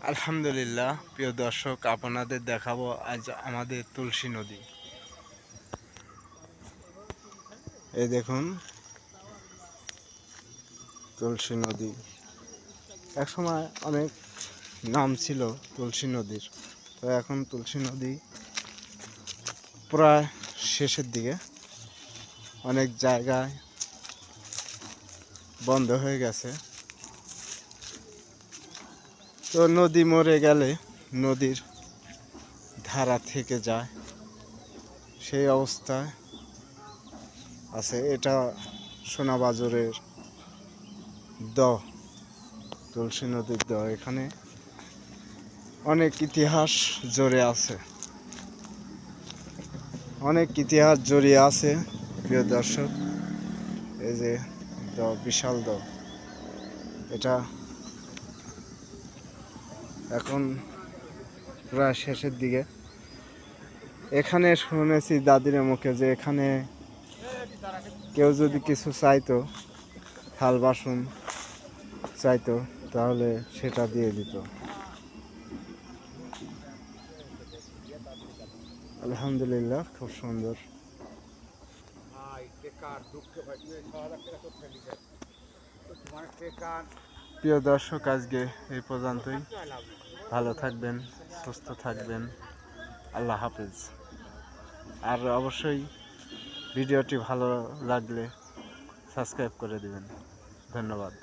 আলহামদুলিল্লাহ, প্রিয় দর্শক, আপনাদের দেখাবো আজ আমাদের তুলসী নদী। এই দেখুন তুলসী নদী। একসময় অনেক নাম ছিল তুলসী নদীর, তো এখন তুলসী নদী প্রায় শেষের দিকে, অনেক জায়গায় বন্ধ হয়ে গেছে। তো নদী মরে গেলে নদীর ধারা থেকে যায়, সেই অবস্থায় আছে। এটা সোনাবাজরের তুলসী নদীর এখানে অনেক ইতিহাস জড়িয়ে আছে, অনেক ইতিহাস জড়িয়ে আছে প্রিয় দর্শক। এই যে বিশাল এটা এখন প্রায় শেষের দিকে। এখানে শুনেছি দাদির মুখে যে এখানে কেউ যদি কিছু চাইতো, থাল বাসন চাইতো, তাহলে সেটা দিয়ে দিত। আলহামদুলিল্লাহ, খুব সুন্দর। প্রিয় দর্শক, আজকে এই পর্যন্তই। ভালো থাকবেন, সুস্থ থাকবেন। আল্লাহ হাফেজ। আর অবশ্যই ভিডিওটি ভালো লাগলে সাবস্ক্রাইব করে দিবেন। ধন্যবাদ।